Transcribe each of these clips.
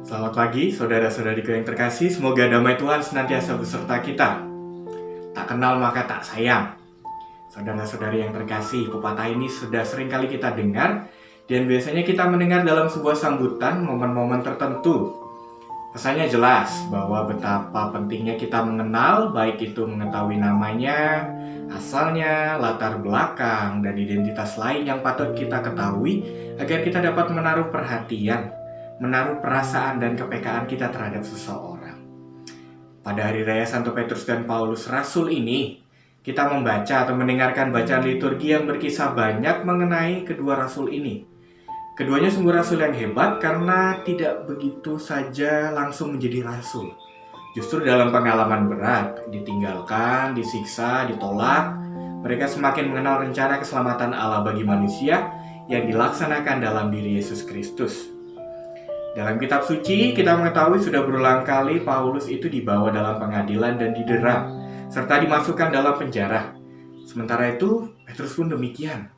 Selamat pagi, saudara-saudariku yang terkasih. Semoga damai Tuhan senantiasa beserta kita. Tak kenal maka tak sayang. Saudara-saudari yang terkasih, pepatah ini sudah sering kali kita dengar, dan biasanya kita mendengar dalam sebuah sambutan momen-momen tertentu. Pesannya jelas bahwa betapa pentingnya kita mengenal, baik itu mengetahui namanya, asalnya, latar belakang, dan identitas lain yang patut kita ketahui agar kita dapat menaruh perhatian, menaruh perasaan dan kepekaan kita terhadap seseorang. Pada hari raya Santo Petrus dan Paulus Rasul ini, kita membaca atau mendengarkan bacaan liturgi yang berkisah banyak mengenai kedua rasul ini. Keduanya sungguh rasul yang hebat karena tidak begitu saja langsung menjadi rasul. Justru dalam pengalaman berat, ditinggalkan, disiksa, ditolak, mereka semakin mengenal rencana keselamatan Allah bagi manusia yang dilaksanakan dalam diri Yesus Kristus. Dalam kitab suci, kita mengetahui sudah berulang kali Paulus itu dibawa dalam pengadilan dan didera, serta dimasukkan dalam penjara. Sementara itu, Petrus pun demikian.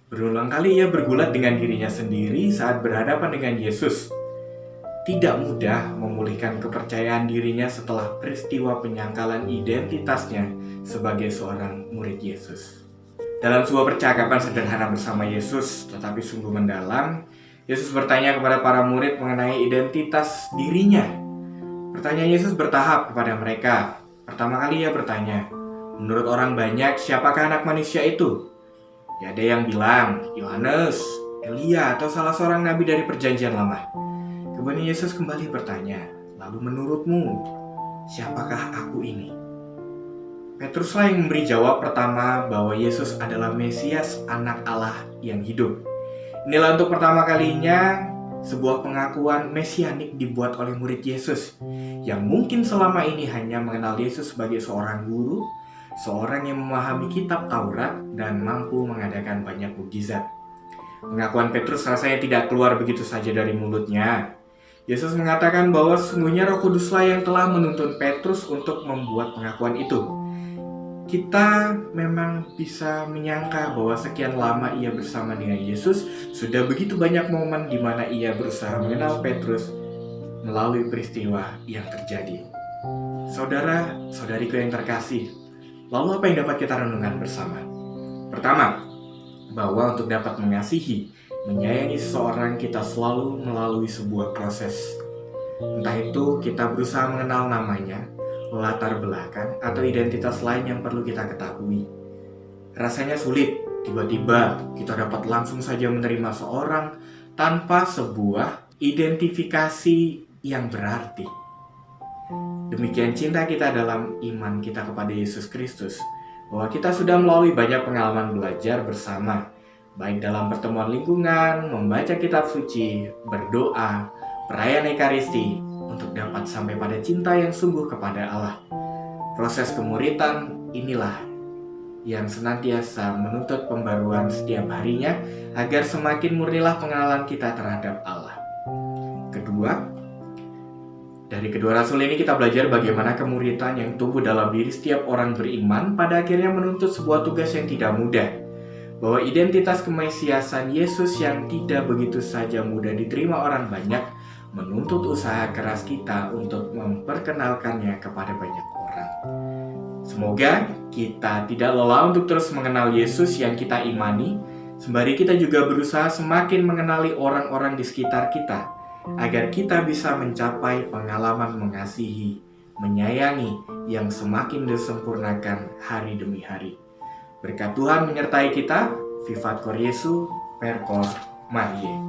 Berulang kali ia bergulat dengan dirinya sendiri saat berhadapan dengan Yesus. Tidak mudah memulihkan kepercayaan dirinya setelah peristiwa penyangkalan identitasnya sebagai seorang murid Yesus. Dalam sebuah percakapan sederhana bersama Yesus, tetapi sungguh mendalam, Yesus bertanya kepada para murid mengenai identitas dirinya. Pertanyaan Yesus bertahap kepada mereka. Pertama kali ia bertanya, menurut orang banyak, siapakah anak manusia itu? Ya, ada yang bilang, Yohanes, Elia, atau salah seorang nabi dari perjanjian lama. Kemudian Yesus kembali bertanya, lalu menurutmu, siapakah aku ini? Petruslah yang memberi jawab pertama bahwa Yesus adalah Mesias, anak Allah yang hidup. Inilah untuk pertama kalinya sebuah pengakuan mesianik dibuat oleh murid Yesus yang mungkin selama ini hanya mengenal Yesus sebagai seorang guru, seorang yang memahami kitab Taurat dan mampu mengadakan banyak mukjizat. Pengakuan Petrus rasanya tidak keluar begitu saja dari mulutnya. Yesus mengatakan bahwa sesungguhnya Roh Kuduslah yang telah menuntun Petrus untuk membuat pengakuan itu. Kita memang bisa menyangka bahwa sekian lama ia bersama dengan Yesus, sudah begitu banyak momen di mana ia berusaha mengenal Petrus melalui peristiwa yang terjadi. Saudara, saudariku yang terkasih, lalu apa yang dapat kita renungkan bersama? Pertama, bahwa untuk dapat mengasihi, menyayangi seseorang kita selalu melalui sebuah proses. Entah itu kita berusaha mengenal namanya, latar belakang, atau identitas lain yang perlu kita ketahui. Rasanya sulit, tiba-tiba kita dapat langsung saja menerima seorang tanpa sebuah identifikasi yang berarti. Demikian cinta kita dalam iman kita kepada Yesus Kristus, bahwa kita sudah melalui banyak pengalaman belajar bersama, baik dalam pertemuan lingkungan, membaca kitab suci, berdoa, perayaan Ekaristi, untuk dapat sampai pada cinta yang sungguh kepada Allah. Proses kemuritan inilah yang senantiasa menuntut pembaruan setiap harinya agar semakin murnilah pengenalan kita terhadap Allah. Kedua, dari kedua rasul ini kita belajar bagaimana kemuritan yang tumbuh dalam diri setiap orang beriman pada akhirnya menuntut sebuah tugas yang tidak mudah. Bahwa identitas kemesiasan Yesus yang tidak begitu saja mudah diterima orang banyak menuntut usaha keras kita untuk memperkenalkannya kepada banyak orang. Semoga kita tidak lelah untuk terus mengenal Yesus yang kita imani, sembari kita juga berusaha semakin mengenali orang-orang di sekitar kita, agar kita bisa mencapai pengalaman mengasihi, menyayangi yang semakin disempurnakan hari demi hari. Berkat Tuhan menyertai kita, Vivat Cor Jesu, Per Cor Mariae.